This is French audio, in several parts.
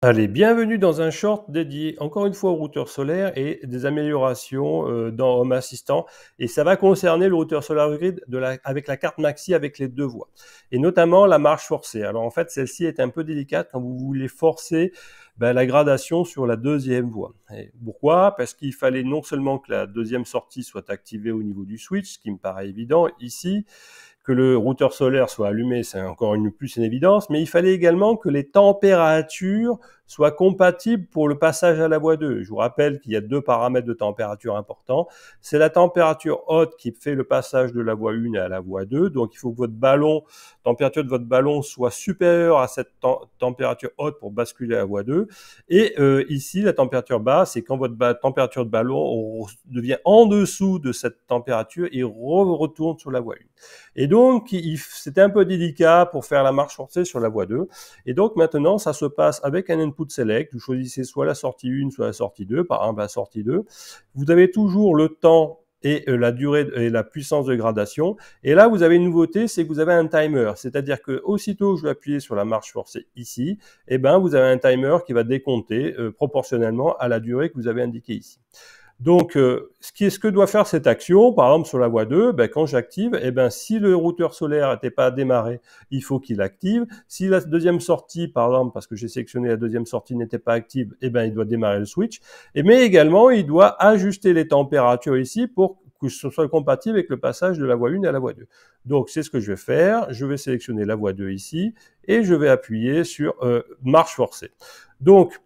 Allez, bienvenue dans un short dédié encore une fois au routeur solaire et des améliorations dans Home Assistant. Et ça va concerner le routeur SolarGrid avec la carte Maxi avec les 2 voies. Et notamment la marche forcée. Alors en fait, celle-ci est un peu délicate quand vous voulez forcer la gradation sur la deuxième voie. Et pourquoi? Parce qu'il fallait non seulement que la deuxième sortie soit activée au niveau du switch, ce qui me paraît évident ici, que le routeur solaire soit allumé, c'est encore une évidence, mais il fallait également que les températures soient compatibles pour le passage à la voie 2. Je vous rappelle qu'il y a 2 paramètres de température importants. C'est la température haute qui fait le passage de la voie 1 à la voie 2. Donc, il faut que température de votre ballon soit supérieure à cette température haute pour basculer à la voie 2. Et ici, la température basse, c'est quand votre température de ballon devient en dessous de cette température et retourne sur la voie 1. Et donc, c'était un peu délicat pour faire la marche forcée sur la voie 2. Et donc, maintenant, ça se passe avec un input select. Vous choisissez soit la sortie 1, soit la sortie 2. Par exemple, la sortie 2. Vous avez toujours le temps et la durée et la puissance de gradation. Et là, vous avez une nouveauté, c'est que vous avez un timer. C'est-à-dire que aussitôt que je vais appuyer sur la marche forcée ici, eh ben, vous avez un timer qui va décompter proportionnellement à la durée que vous avez indiquée ici. Donc, ce que doit faire cette action, par exemple sur la voie 2, quand j'active, si le routeur solaire n'était pas démarré, il faut qu'il active. Si la deuxième sortie, par exemple, parce que j'ai sélectionné la deuxième sortie, n'était pas active, il doit démarrer le switch. Mais également, il doit ajuster les températures ici pour que ce soit compatible avec le passage de la voie 1 à la voie 2. Donc, c'est ce que je vais faire. Je vais sélectionner la voie 2 ici et je vais appuyer sur marche forcée. Donc,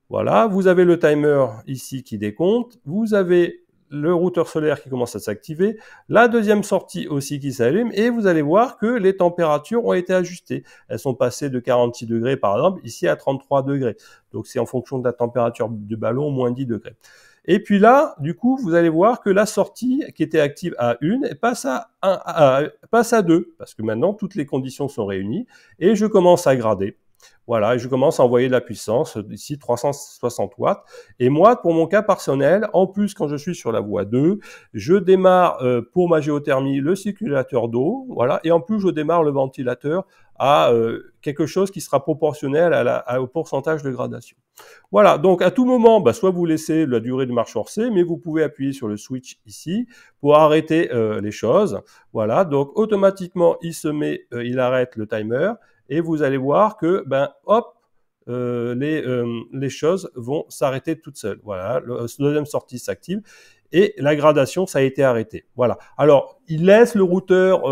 voilà, vous avez le timer ici qui décompte, vous avez le routeur solaire qui commence à s'activer, la deuxième sortie aussi qui s'allume, et vous allez voir que les températures ont été ajustées. Elles sont passées de 46 degrés par exemple, ici à 33 degrés. Donc c'est en fonction de la température du ballon, moins 10 degrés. Et puis là, du coup, vous allez voir que la sortie qui était active à 1 passe à 2, parce que maintenant toutes les conditions sont réunies, et je commence à grader. Voilà, et je commence à envoyer de la puissance, ici 360 watts. Et moi, pour mon cas personnel, en plus, quand je suis sur la voie 2, je démarre pour ma géothermie le circulateur d'eau, voilà, et en plus, je démarre le ventilateur à quelque chose qui sera proportionnel au pourcentage de gradation. Voilà, donc à tout moment, soit vous laissez la durée de marche forcée, mais vous pouvez appuyer sur le switch ici pour arrêter les choses. Voilà, donc automatiquement, il arrête le timer, et vous allez voir que, hop, les choses vont s'arrêter toutes seules. Voilà, la deuxième sortie s'active et la gradation, ça a été arrêté. Voilà. Alors, il laisse le routeur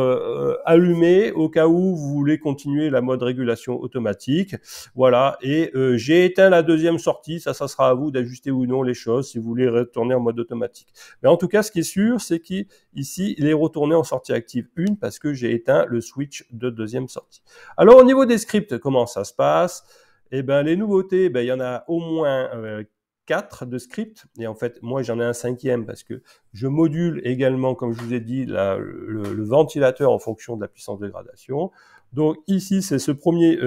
allumé au cas où vous voulez continuer la mode régulation automatique. Voilà. Et j'ai éteint la deuxième sortie. Ça sera à vous d'ajuster ou non les choses si vous voulez retourner en mode automatique. Mais en tout cas, ce qui est sûr, c'est qu'ici, il est retourné en sortie active 1 parce que j'ai éteint le switch de deuxième sortie. Alors, au niveau des scripts, comment ça se passe? Les nouveautés, il y en a au moins 4 de scripts. Et en fait, moi, j'en ai un 5e parce que je module également, comme je vous ai dit, le ventilateur en fonction de la puissance de gradation. Donc ici, c'est ce premier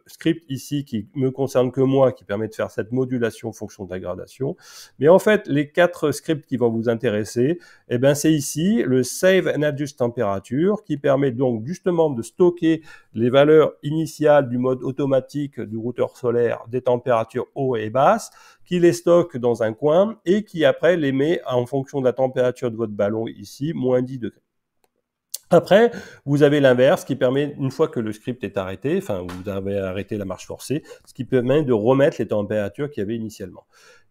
script ici qui me concerne que moi, qui permet de faire cette modulation en fonction de la gradation. Mais en fait, les 4 scripts qui vont vous intéresser, c'est ici le Save and Adjust Temperature qui permet donc justement de stocker les valeurs initiales du mode automatique du routeur solaire des températures hautes et basses, qui les stocke dans un coin et qui après les met en fonction de la température de votre ballon ici, moins 10 degrés. Après, vous avez l'inverse qui permet, une fois que le script est arrêté, enfin vous avez arrêté la marche forcée, ce qui permet de remettre les températures qu'il y avait initialement.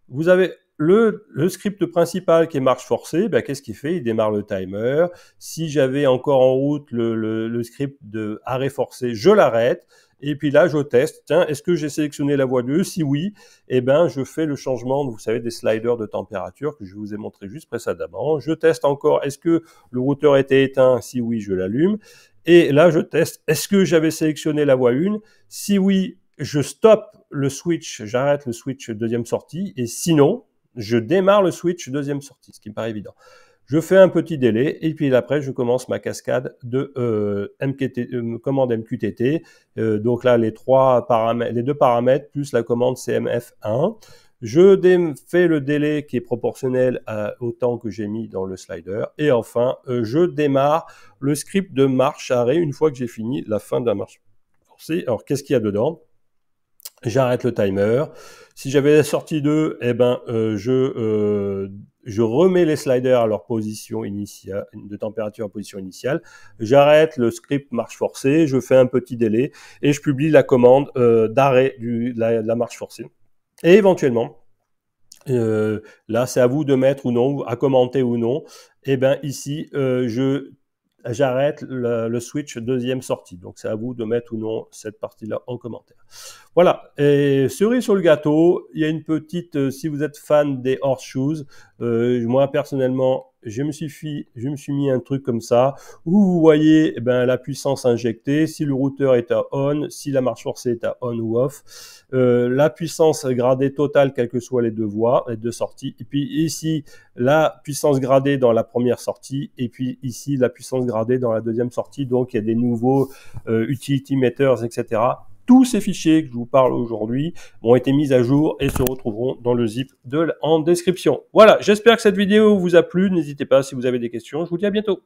Vous avez le script principal qui est marche forcée, qu'est-ce qu'il fait? Il démarre le timer. Si j'avais encore en route le script de arrêt forcé, je l'arrête. Et puis là, je teste. Tiens, est-ce que j'ai sélectionné la voie 2? Si oui, je fais le changement, vous savez, des sliders de température que je vous ai montré juste précédemment. Je teste encore, est-ce que le routeur était éteint? Si oui, je l'allume. Et là, je teste, est-ce que j'avais sélectionné la voie 1? Si oui, je stoppe le switch, j'arrête le switch deuxième sortie, et sinon, je démarre le switch deuxième sortie, ce qui me paraît évident. Je fais un petit délai, et puis après, je commence ma cascade de commande MQTT. Donc là, les 2 paramètres, plus la commande CMF1. Je fais le délai qui est proportionnel au temps que j'ai mis dans le slider. Et enfin, je démarre le script de marche arrêt une fois que j'ai fini la fin de la marche forcée. Alors, qu'est-ce qu'il y a dedans? J'arrête le timer. Si j'avais la sortie 2, eh ben, je remets les sliders à leur position initiale, de température en position initiale. J'arrête le script marche forcée, je fais un petit délai et je publie la commande d'arrêt de la marche forcée. Et éventuellement, là, c'est à vous de mettre ou non, à commenter ou non. Et ben ici, j'arrête le switch deuxième sortie. Donc, c'est à vous de mettre ou non cette partie-là en commentaire. Voilà. Et cerise sur le gâteau, il y a une petite, si vous êtes fan des horseshoes, moi personnellement, je me suis mis un truc comme ça où vous voyez eh ben, la puissance injectée, si le routeur est à on, si la marche forcée est à on ou off, la puissance gradée totale, quelles que soient les deux voies, les deux sorties, et puis ici la puissance gradée dans la première sortie, et puis ici la puissance gradée dans la deuxième sortie. Donc il y a des nouveaux utility meters, etc. Tous ces fichiers que je vous parle aujourd'hui ont été mis à jour et se retrouveront dans le zip en description. Voilà, j'espère que cette vidéo vous a plu. N'hésitez pas si vous avez des questions. Je vous dis à bientôt.